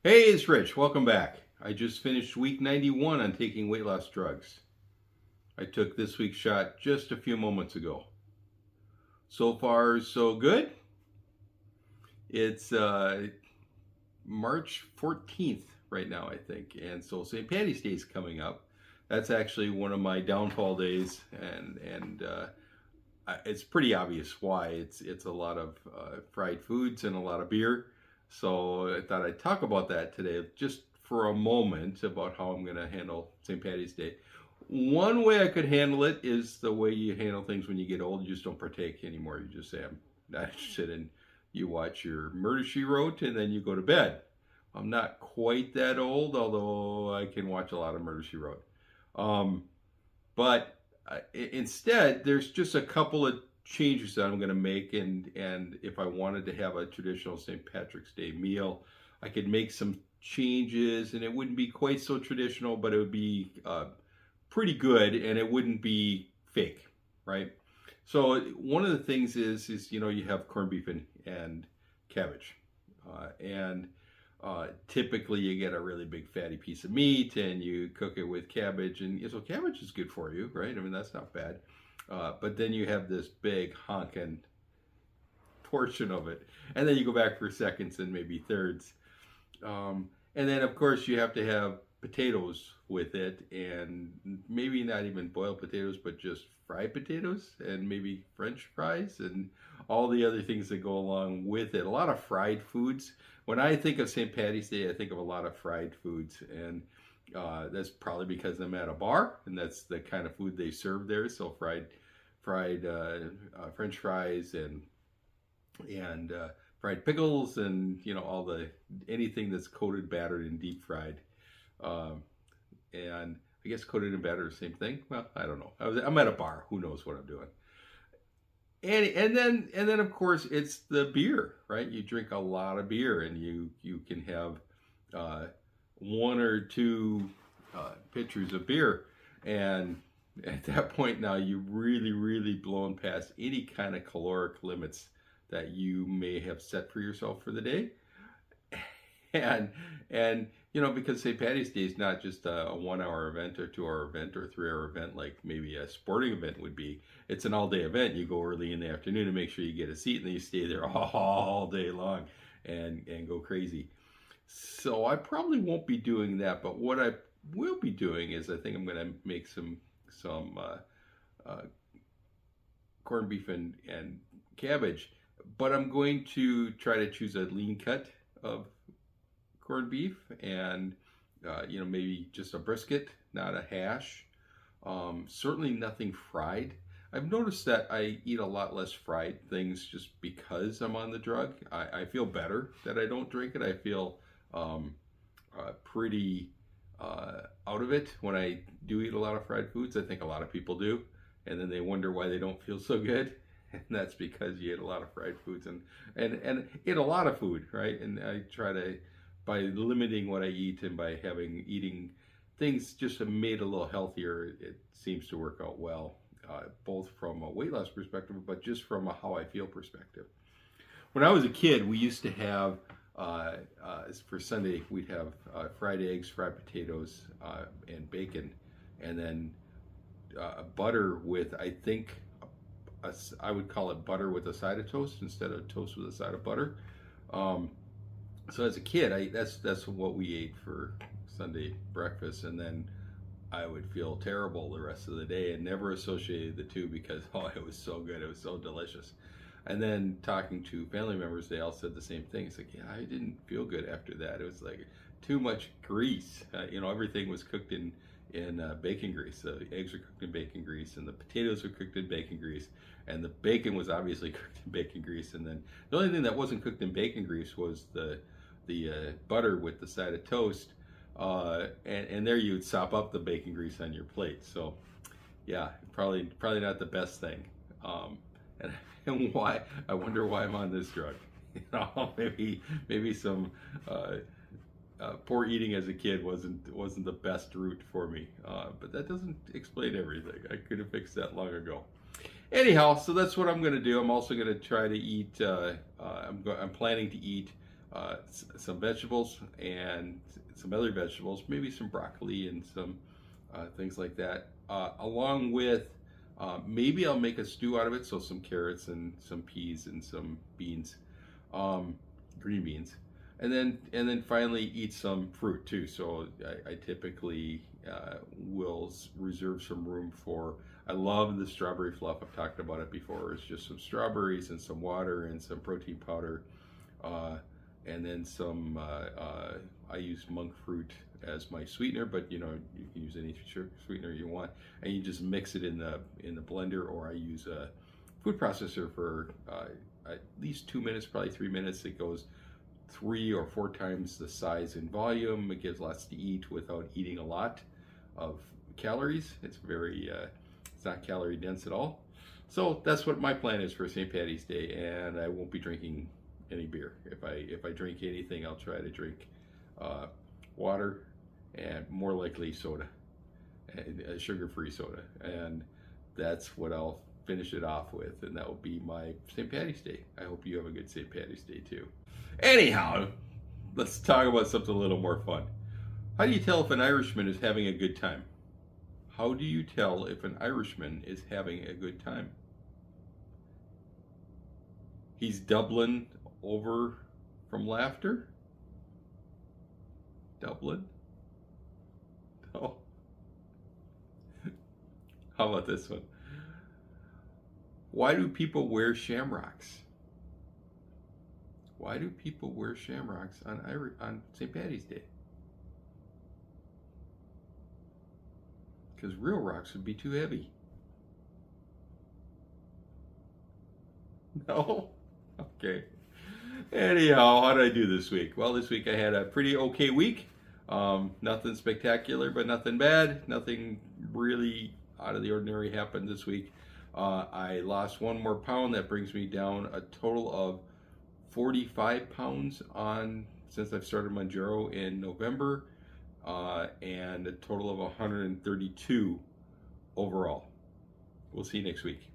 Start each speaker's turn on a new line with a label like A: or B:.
A: Hey, it's Rich. Welcome back. I just finished week 91 on taking weight loss drugs. I took this week's shot just a few moments ago. So far, so good. It's March 14th right now, I think. And so St. Paddy's Day is coming up. That's actually one of my downfall days, and it's pretty obvious why. It's a lot of fried foods and a lot of beer. So I thought I'd talk about that today, just for a moment, about how I'm going to handle St. Paddy's Day. One way I could handle it is the way you handle things when you get old. You just don't partake anymore. You just say, I'm not interested in. You watch your Murder, She Wrote, and then you go to bed. I'm not quite that old, although I can watch a lot of Murder, She Wrote. But instead, there's just a couple of changes that I'm going to make, and if I wanted to have a traditional St. Patrick's Day meal, I could make some changes, and it wouldn't be quite so traditional, but it would be pretty good, and it wouldn't be fake, right? So one of the things is you have corned beef and cabbage, and typically you get a really big fatty piece of meat and you cook it with cabbage, and so cabbage is good for you, right? I mean, that's not bad. But then you have this big honking portion of it, and then you go back for seconds and maybe thirds. And then of course you have to have potatoes with it, and maybe not even boiled potatoes, but just fried potatoes and maybe French fries and all the other things that go along with it. A lot of fried foods. When I think of St. Paddy's Day, I think of a lot of fried foods, and that's probably because I'm at a bar, and that's the kind of food they serve there. So fried French fries and fried pickles, and all the anything that's coated, battered, and deep fried. And I guess coated and battered, same thing. Well, I don't know. I'm at a bar. Who knows what I'm doing? And then of course it's the beer, right? You drink a lot of beer, and you can have one or two pitchers of beer, and at that point now you really blown past any kind of caloric limits that you may have set for yourself for the day. And because St. Paddy's Day is not just a 1 hour event or 2 hour event or 3 hour event like maybe a sporting event would be. It's an all-day event. You go early in the afternoon and make sure you get a seat, and then you stay there all day long and go crazy. So I probably won't be doing that, but what I will be doing is I think I'm going to make some corned beef and cabbage, but I'm going to try to choose a lean cut of corned beef, and maybe just a brisket, not a hash. Certainly nothing fried. I've noticed that I eat a lot less fried things just because I'm on the drug. I feel better that I don't drink it. I feel pretty out of it when I do eat a lot of fried foods. I think a lot of people do, and then they wonder why they don't feel so good. And that's because you eat a lot of fried foods and eat a lot of food, right? And I try to, by limiting what I eat and by eating things just made a little healthier, it seems to work out well, both from a weight loss perspective, but just from a how I feel perspective. When I was a kid, we used to have, for Sunday, we'd have fried eggs, fried potatoes, and bacon, and then butter with, I think, I would call it butter with a side of toast instead of toast with a side of butter. So as a kid, that's what we ate for Sunday breakfast, and then I would feel terrible the rest of the day and never associated the two because it was so good, it was so delicious. And then talking to family members, they all said the same thing. It's like, yeah, I didn't feel good after that. It was like too much grease. Everything was cooked in bacon grease. The eggs were cooked in bacon grease, and the potatoes were cooked in bacon grease, and the bacon was obviously cooked in bacon grease. And then the only thing that wasn't cooked in bacon grease was the butter with the side of toast, and there you would sop up the bacon grease on your plate. So yeah, probably not the best thing. And why, I wonder why I'm on this drug. Maybe some poor eating as a kid wasn't the best route for me, but that doesn't explain everything. I could have fixed that long ago. Anyhow, so that's what I'm going to do. I'm also going to try to eat. I'm planning to eat some vegetables and some other vegetables, maybe some broccoli and some things like that, along with maybe I'll make a stew out of it, so some carrots and some peas and some beans, green beans, and then finally eat some fruit too. So I typically will reserve some room for. I love the strawberry fluff. I've talked about it before. It's just some strawberries and some water and some protein powder, and then some. I use monk fruit as my sweetener, but you can use any sweetener you want, and you just mix it in the blender, or I use a food processor for at least 2 minutes, probably 3 minutes. It goes 3 or 4 times the size and volume. It gives lots to eat without eating a lot of calories. It's it's not calorie dense at all. So that's what my plan is for St. Paddy's Day, and I won't be drinking any beer. If I drink anything, I'll try to drink water, and more likely soda, and sugar-free soda, and that's what I'll finish it off with, and that will be my St. Paddy's Day. I hope you have a good St. Paddy's Day too. Anyhow, let's talk about something a little more fun. How do you tell if an Irishman is having a good time? How do you tell if an Irishman is having a good time? He's doubling over from laughter? Dublin? Oh. How about this one? Why do people wear shamrocks? Why do people wear shamrocks on St. Paddy's Day? Because real rocks would be too heavy. No? Okay. Anyhow, how did I do this week? Well, this week I had a pretty okay week. Nothing spectacular, but nothing bad. Nothing really out of the ordinary happened this week. I lost 1 more pound. That brings me down a total of 45 pounds since I've started Mounjaro in November, and a total of 132 overall. We'll see you next week.